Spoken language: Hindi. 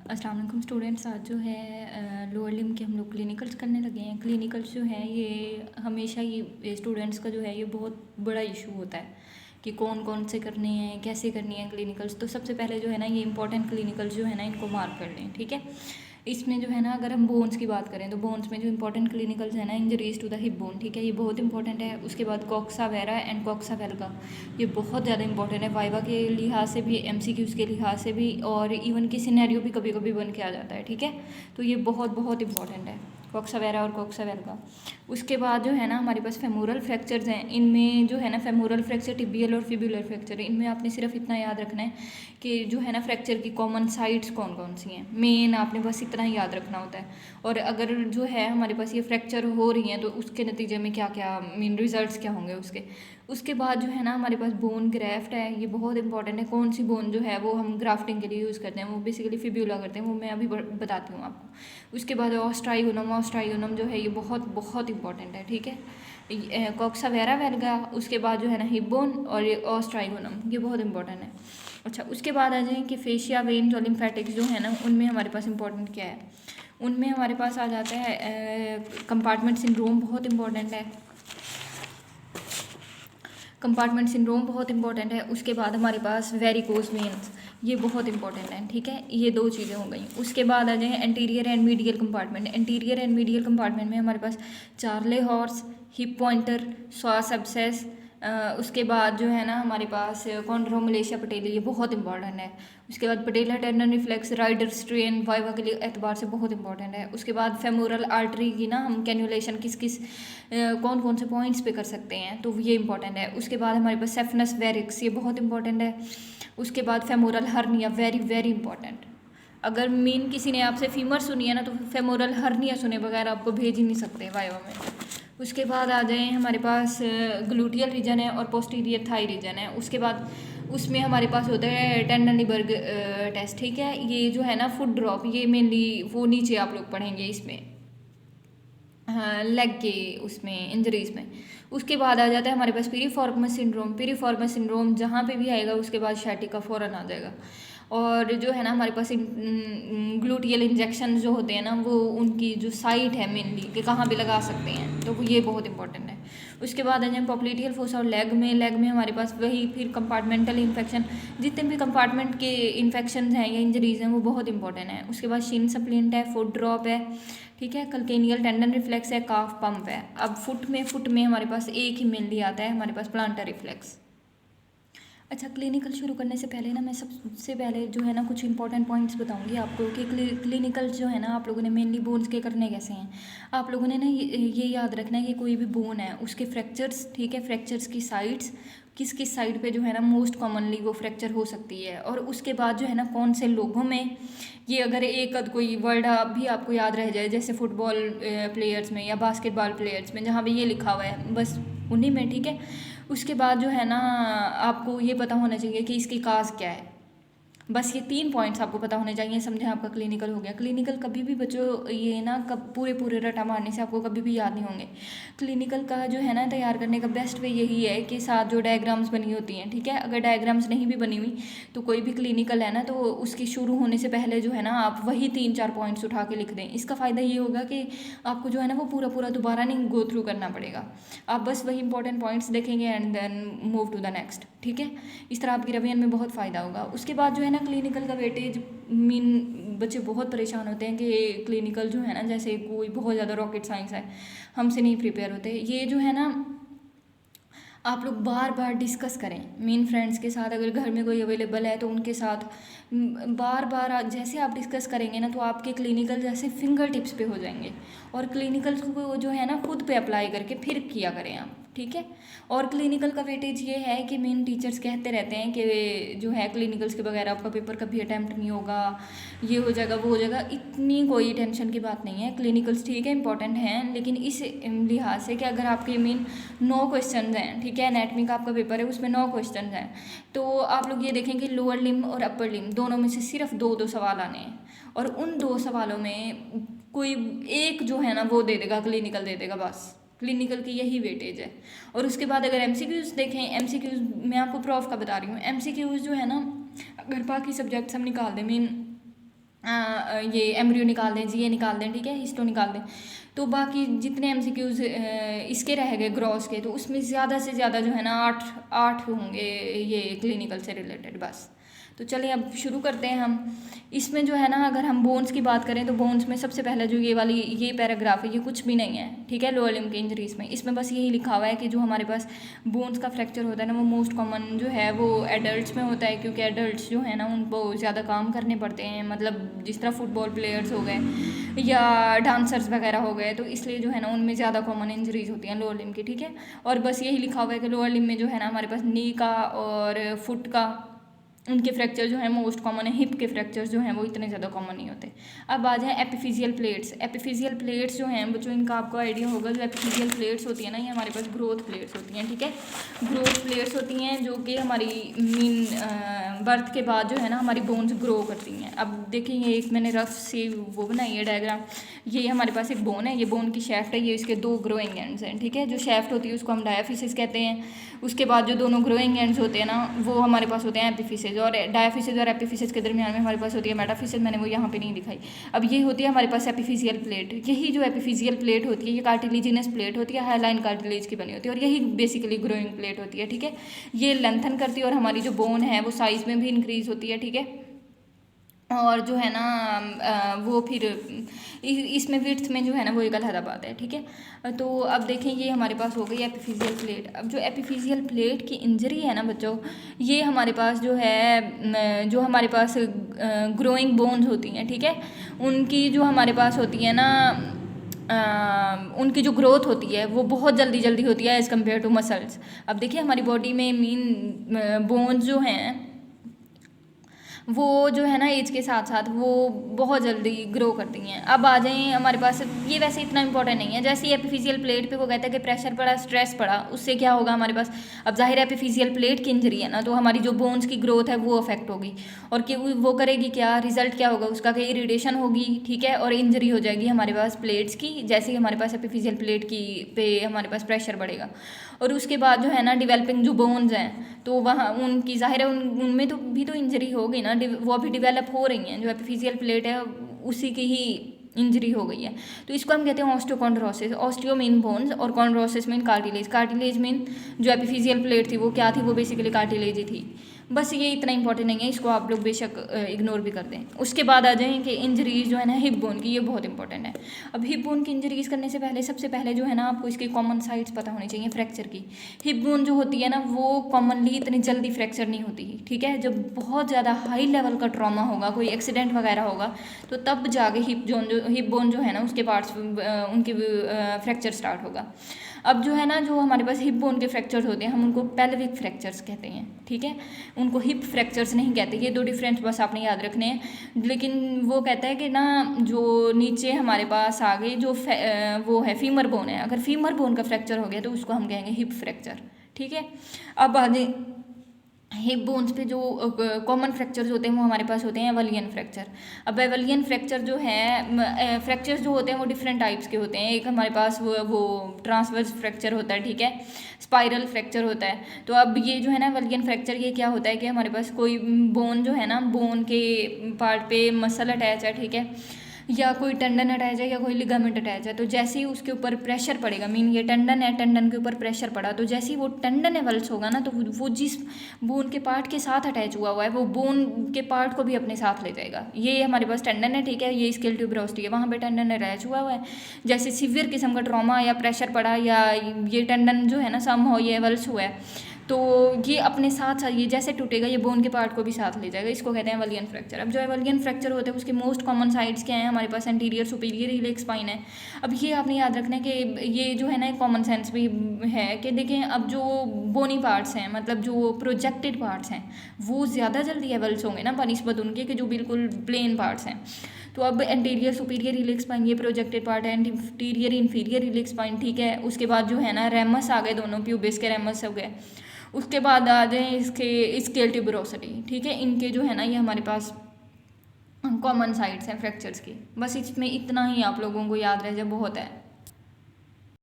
अस्सलाम वालेकुम स्टूडेंट्स। आज जो है लोअर लिम्ब के हम लोग क्लिनिकल्स करने लगे हैं। क्लिनिकल्स जो है ये हमेशा ये स्टूडेंट्स का जो है ये बहुत बड़ा इशू होता है कि कौन कौन से करने हैं, कैसे करनी है क्लिनिकल्स। तो सबसे पहले जो है ना ये इंपॉर्टेंट क्लिनिकल्स जो है ना इनको मार्क कर लें, ठीक है। इसमें जो है ना अगर हम बोन्स की बात करें तो बोन्स में जो इंपॉर्टेंट क्लिनिकल्स है ना, injuries to the hip bone, ठीक है, ये बहुत इंपॉर्टेंट है। उसके बाद coxa vera and coxa valga, ये बहुत ज़्यादा इंपॉर्टेंट है वाइवा के लिहाज से भी, एमसीक्यूज़ के लिहाज से भी, और इवन की सिनेरियो भी कभी कभी बन के आ जाता है, ठीक है। तो ये बहुत बहुत इंपॉर्टेंट है कॉक्सा वेरा और कॉक्सा वेल्गा। उसके बाद जो है ना हमारे पास फेमोरल फ्रैक्चर्स हैं। इनमें जो है ना फेमोरल फ्रैक्चर, टिबियल और फिब्युलर फ्रैक्चर, इनमें आपने सिर्फ इतना याद रखना है कि जो है ना फ्रैक्चर की कॉमन साइट्स कौन कौन सी हैं, मेन आपने बस इतना ही याद रखना होता है। और अगर जो है हमारे पास ये फ्रैक्चर हो रही हैं तो उसके नतीजे में क्या क्या मीन रिजल्ट्स क्या होंगे उसके। उसके बाद जो है ना हमारे पास बोन ग्राफ्ट है, ये बहुत इंपॉर्टेंट है। कौन सी बोन जो है वो हम ग्राफ्टिंग के लिए यूज़ करते हैं, वो बेसिकली फिब्यूला करते हैं, वो मैं अभी बताती हूँ आपको। उसके बाद ऑस्ट्राइगोनम, ऑस्ट्राइगोनम जो है ये बहुत बहुत इंपॉर्टेंट है, ठीक है। कॉक्सा वेरा वेल्गा, उसके बाद जो है ना हिप बोन और ये ऑस्ट्राइगोनम, ये बहुत इंपॉर्टेंट है। अच्छा, उसके बाद आ जाए कि फेशिया वेन्स और लिम्फेटिक्स जो है ना उनमें हमारे पास इंपॉर्टेंट क्या है। उनमें हमारे पास आ जाता है कंपार्टमेंट सिंड्रोम, बहुत इंपॉर्टेंट है। कंपार्टमेंट सिंड्रोम बहुत इंपॉर्टेंट है। उसके बाद हमारे पास वेरिकोज वेन्स, ये बहुत इंपॉर्टेंट है, ठीक है। ये दो चीज़ें हो गई। उसके बाद आ जाए anterior and medial compartment. Anterior and medial compartment में हमारे पास charley horse, hip pointer, psoas abscess, उसके बाद जो है ना हमारे पास कॉन्ड्रोमलेशिया पटेली, ये बहुत इंपॉर्टेंट है। उसके बाद patella tendon reflex, rider strain, viva के लिए एतबार से बहुत इंपॉर्टेंट है। उसके बाद फेमोरल आर्टरी की ना हम कैन्युलेशन किस किस कौन कौन से पॉइंट्स पे कर सकते हैं, तो ये इंपॉर्टेंट है। उसके बाद हमारे पास सेफनस वेरिक्स, ये बहुत इंपॉर्टेंट है। उसके बाद femoral hernia, very very important. अगर मीन किसी ने आपसे फीमर सुनी है ना तो फेमोरल हर्निया सुने बगैर आपको भेज ही नहीं सकते वाइवा में। उसके बाद आ जाएँ हमारे पास ग्लूटियल रीजन है और पोस्टीरियर थाई रीजन है। उसके बाद उसमें हमारे पास होता है टेंडनबर्ग टेस्ट, ठीक है। ये जो है ना फुट ड्रॉप, ये मेनली वो नीचे आप लोग पढ़ेंगे इसमें, हाँ, लेग के उसमें इंजरीज में। उसके बाद आ जाता है हमारे पास पीरीफॉर्मस सिंड्रोम। पीरीफॉर्मस सिंड्रोम जहाँ पे भी आएगा उसके बाद शैटिका फौरन आ जाएगा। और जो है ना हमारे पास ग्लूटियल इंजेक्शन जो होते हैं ना, वो उनकी जो साइट है मेनली कि कहाँ पे लगा सकते हैं, तो ये बहुत इंपॉर्टेंट है। उसके बाद आ जाए पॉप्लिटियल फोसा और लेग में। लेग में हमारे पास वही फिर कंपार्टमेंटल इन्फेक्शन, जितने भी कंपार्टमेंट के इन्फेक्शन हैं या इंजरीज हैं वो बहुत इंपॉर्टेंट है। उसके बाद शिन सप्लिंट है, फुट ड्रॉप है, ठीक है। कल्केनियल टेंडन रिफ्लेक्स है, काफ पंप है। अब फुट में हमारे पास एक ही मेनली आता है, हमारे पास प्लांटर रिफ्लेक्स। अच्छा, क्लिनिकल शुरू करने से पहले ना मैं सबसे पहले जो है ना कुछ इंपॉर्टेंट पॉइंट्स बताऊंगी आपको कि क्लिनिकल जो है ना आप लोगों ने मेनली बोन्स के करने कैसे हैं। आप लोगों ने ना ये याद रखना है कि कोई भी बोन है उसके फ्रैक्चर्स, ठीक है, फ्रैक्चर्स की साइड्स किस किस साइड पे जो है ना मोस्ट कॉमनली वो फ्रैक्चर हो सकती है, और उसके बाद जो है ना कौन से लोगों में ये, अगर एक अद कोई वर्ड भी आपको याद रह जाए जैसे फुटबॉल प्लेयर्स में या बास्केटबॉल प्लेयर्स में जहाँ पे ये लिखा हुआ है बस उन्हीं में, ठीक है। उसके बाद जो है ना आपको ये पता होना चाहिए कि इसकी काज क्या है। बस ये 3 पॉइंट्स आपको पता होने चाहिए, समझे, आपका क्लिनिकल हो गया। क्लिनिकल कभी भी बच्चों ये ना कब पूरे पूरे रटा मारने से आपको कभी भी याद नहीं होंगे। क्लिनिकल का जो है ना तैयार करने का बेस्ट वे यही है कि साथ जो डायग्राम्स बनी होती हैं, ठीक है। अगर डायग्राम्स नहीं भी बनी हुई तो कोई भी क्लिनिकल है ना तो उसकी शुरू होने से पहले जो है ना आप वही 3-4 पॉइंट्स उठा के लिख दें। इसका फ़ायदा ये होगा कि आपको जो है ना वो पूरा पूरा दोबारा नहीं गो थ्रू करना पड़ेगा। आप बस वही इंपॉर्टेंट पॉइंट्स देखेंगे and then move to the next, ठीक है। इस तरह आपकी रिवीजन में बहुत फ़ायदा होगा। उसके बाद जो है ना क्लिनिकल का वेटेज, मीन बच्चे बहुत परेशान होते हैं कि क्लिनिकल जो है ना जैसे कोई बहुत ज़्यादा रॉकेट साइंस है, हमसे नहीं प्रिपेयर होते। ये जो है ना आप लोग बार बार डिस्कस करें मीन फ्रेंड्स के साथ, अगर घर में कोई अवेलेबल है तो उनके साथ बार बार जैसे आप डिस्कस करेंगे ना तो आपके क्लिनिकल जैसे फिंगर टिप्स पे हो जाएंगे। और क्लिनिकल को जो है ना खुद पे अप्लाई करके फिर किया करें आप, ठीक है। और क्लिनिकल का वेटेज ये है कि मेन टीचर्स कहते रहते हैं कि जो है क्लिनिकल्स के बगैर आपका पेपर कभी अटैम्प्ट नहीं होगा, ये हो जाएगा वो हो जाएगा। इतनी कोई टेंशन की बात नहीं है। क्लिनिकल्स ठीक है इंपॉर्टेंट हैं, लेकिन इस लिहाज से कि अगर आपके मेन 9 क्वेश्चन हैं, ठीक है, एनाटमी का आपका पेपर है उसमें 9 क्वेश्चन हैं, तो आप लोग ये देखें कि लोअर लिम्ब और अपर लिम्ब दोनों में से सिर्फ 2-2 सवाल आने हैं, और उन 2 सवालों में कोई एक जो है ना वो दे देगा, क्लिनिकल दे देगा, बस क्लिनिकल की यही वेटेज है। और उसके बाद अगर एमसीक्यूज देखें, एमसीक्यूज मैं आपको प्रॉफ का बता रही हूँ। एमसीक्यूज जो है ना अगर बाकी सब्जेक्ट्स हम निकाल दें, मीन ये एम्ब्रियो निकाल दें, जीए निकाल दें, ठीक है, हिस्टो निकाल दें, तो बाकी जितने एमसीक्यूज इसके रह गए ग्रॉस के, तो उसमें ज़्यादा से ज़्यादा जो है ना 8 होंगे ये क्लिनिकल से रिलेटेड बस। तो चलिए अब शुरू करते हैं हम। इसमें जो है ना अगर हम बोन्स की बात करें तो बोन्स में सबसे पहले जो ये पैराग्राफ है ये कुछ भी नहीं है, ठीक है, लोअर लिम्ब की इंजरीज में। इसमें बस यही लिखा हुआ है कि जो हमारे पास बोन्स का फ्रैक्चर होता है ना वो मोस्ट कॉमन जो है वो एडल्ट्स में होता है, क्योंकि एडल्ट्स जो है ना उनको ज़्यादा काम करने पड़ते हैं, मतलब जिस तरह फुटबॉल प्लेयर्स हो गए या डांसर्स वगैरह हो गए, तो इसलिए जो है ना उनमें ज़्यादा कॉमन इंजरीज होती हैं लोअर लिम्ब की, ठीक है। और बस यही लिखा हुआ है कि लोअर लिम्ब में जो है ना हमारे पास नी का और फुट का उनके फ्रैक्चर जो है मोस्ट कॉमन है, हिप के फ्रैक्चर्स जो हैं वो इतने ज़्यादा कॉमन नहीं होते। अब आ जाए एपिफिजियल प्लेट्स। एपिफिजियल प्लेट्स जो हैं बच्चों इनका आपको आइडिया होगा, जो एपिफिजियल प्लेट्स होती है ना ये हमारे पास ग्रोथ प्लेट्स होती हैं, ठीक है, ग्रोथ प्लेट्स होती हैं जो कि हमारी बर्थ के बाद जो है ना हमारी बोन्स ग्रो करती हैं। अब देखिए एक मैंने रफ से वो बनाई है डायग्राम, ये हमारे पास एक बोन है, ये बोन की शेफ्ट है, ये इसके 2 ग्रोइंग एंड्स हैं, ठीक है, जो शेफ्ट होती है उसको हम डायाफिसिस कहते हैं। उसके बाद जो दोनों ग्रोइंग एंड्स होते हैं ना वो हमारे पास होते हैं एपिफिसिस, और डायाफिसिस और एपिफिसिस के दरमियान में हमारे पास होती है मेटाफिसिस, मैंने वो यहाँ पे नहीं दिखाई। अब ये होती है हमारे पास एपिफिजियल प्लेट। यही जो एपिफिजियल प्लेट होती है ये कार्टिलेजिनस प्लेट होती है, हाईलाइन कार्टिलेज की बनी होती है, और यही बेसिकली ग्रोइंग प्लेट होती है, ठीक है। ये लेंथन करती है और हमारी जो बोन है वो साइज़ में भी इंक्रीज होती है, ठीक है। और जो है ना वो फिर इसमें विड्थ में जो है ना वो एक अलहदा बात है, ठीक है। तो अब देखें ये हमारे पास हो गई एपिफिजियल प्लेट। अब जो एपिफिजियल प्लेट की इंजरी है ना बच्चों, ये हमारे पास जो है जो हमारे पास ग्रोइंग बोन्स होती हैं, ठीक है, उनकी जो हमारे पास होती है ना उनकी जो ग्रोथ होती है वो बहुत जल्दी जल्दी होती है एज़ कम्पेयर टू मसल्स। अब देखिए हमारी बॉडी में बोन्स जो हैं वो जो है ना एज के साथ साथ वो बहुत जल्दी ग्रो करती हैं। अब आ जाएं हमारे पास, ये वैसे इतना इंपॉर्टेंट नहीं है, जैसे ही एपिफिजियल प्लेट पे वो कहता है कि प्रेशर पड़ा, स्ट्रेस पड़ा, उससे क्या होगा हमारे पास। अब जाहिर है एपिफिजियल प्लेट की इंजरी है ना तो हमारी जो बोन्स की ग्रोथ है वो अफेक्ट होगी, और कि वो करेगी क्या, रिजल्ट क्या होगा उसका कि इरिटेशन होगी, ठीक है, और इंजरी हो जाएगी हमारे पास प्लेट्स की, जैसे ही हमारे पास एपिफिजियल प्लेट की पे हमारे पास प्रेशर बढ़ेगा। और उसके बाद जो है ना डेवलपिंग जो बोन्स हैं तो वहाँ उनकी जाहिर है उनमें तो भी तो इंजरी होगी ना, वो अभी डेवलप हो रही हैं, जो एपिफिजियल प्लेट है उसी की ही इंजरी हो गई है। तो इसको हम कहते हैं ऑस्टियोकॉन्ड्रोसिस। ऑस्टियो मीन बोन्स और कॉन्ड्रोसिस मीन कार्टिलेज। कार्टिलेज मीन जो एपिफिजियल प्लेट थी वो क्या थी, वो बेसिकली कार्टिलेज ही थी। बस ये इतना इंपॉर्टेंट नहीं है, इसको आप लोग बेशक इग्नोर भी कर दें। उसके बाद आ जाएं कि इंजरीज जो है ना हिप बोन की, ये बहुत इंपॉर्टेंट है। अब हिप बोन की इंजरीज करने से पहले सबसे पहले जो है ना आपको इसकी कॉमन साइट्स पता होनी चाहिए फ्रैक्चर की। हिप बोन जो होती है ना वो कॉमनली इतनी जल्दी फ्रैक्चर नहीं होती, ठीक है। जब बहुत ज़्यादा हाई लेवल का ट्रॉमा होगा, कोई एक्सीडेंट वगैरह होगा, तो तब जाके हिप बोन जो है ना उसके पार्ट्स उनके फ्रैक्चर स्टार्ट होगा। अब जो है ना जो हमारे पास हिप बोन के फ्रैक्चर्स होते हैं हम उनको पेल्विक फ्रैक्चर्स कहते हैं, ठीक है, उनको हिप फ्रैक्चर्स नहीं कहते। ये 2 डिफरेंस बस आपने याद रखने हैं। लेकिन वो कहता है कि ना जो नीचे हमारे पास आगे जो वो है फीमर बोन है, अगर फीमर बोन का फ्रैक्चर हो गया तो उसको हम कहेंगे हिप फ्रैक्चर, ठीक है। अब आगे हिप बोन्स पे जो कॉमन फ्रैक्चर्स होते हैं वो हमारे पास होते हैं एवलियन फ्रैक्चर। अब एवलियन फ्रैक्चर जो है फ्रैक्चर्स जो होते हैं वो डिफरेंट टाइप्स के होते हैं। एक हमारे पास वो ट्रांसवर्स फ्रैक्चर होता है, ठीक है, स्पाइरल फ्रैक्चर होता है। तो अब ये जो है ना एवलियन फ्रैक्चर ये क्या होता है कि हमारे पास कोई बोन जो है ना बोन के पार्ट पे मसल अटैच है, ठीक है, या कोई टेंडन अटैच है या कोई लिगामेंट अटैच है, तो जैसे ही उसके ऊपर प्रेशर पड़ेगा, मीन ये टेंडन है, टेंडन के ऊपर प्रेशर पड़ा, तो जैसे ही वो टेंडन एवल्स होगा ना तो वो जिस बोन के पार्ट के साथ अटैच हुआ है वो बोन के पार्ट को भी अपने साथ ले जाएगा। ये हमारे पास टेंडन है, ठीक है, ये स्केल ट्यूबरोसिटी है, वहाँ पे टेंडन अटैच हुआ है। जैसे सीवियर किस्म का ट्रॉमा या प्रेशर पड़ा या ये टेंडन जो है ना सम हो ये एवल्स हुआ है तो ये अपने साथ साथ ये जैसे टूटेगा ये बोन के पार्ट को भी साथ ले जाएगा, इसको कहते हैं एवलियन फ्रैक्चर। अब जो एवलियन फ्रैक्चर होते हैं उसके मोस्ट कॉमन साइड्स क्या हैं, हमारे पास एंटीरियर सुपीरियर इलियक स्पाइन है। अब ये आपने याद रखना है कि ये जो है ना एक कॉमन सेंस भी है कि देखें अब जो बोनी पार्ट्स हैं मतलब जो प्रोजेक्टेड पार्ट्स हैं वो ज़्यादा जल्दी एवल्स होंगे ना बनिस्बत उनके कि जो बिल्कुल प्लेन पार्ट्स हैं। तो अब एंटीरियर सुपीरियर इलियक स्पाइन ये प्रोजेक्टेड पार्ट है, एंटीरियर इन्फीरियर इलियक स्पाइन, ठीक है। उसके बाद जो है ना रेमस आ गए, दोनों प्यूबिस के रेमस हो गए। उसके बाद आ जाए इसके स्केल ट्यूबरोसिटी, ठीक है, इनके जो है ना ये हमारे पास कॉमन साइड्स हैं फ्रैक्चर्स की। बस इसमें इतना ही आप लोगों को याद रह जाए बहुत है।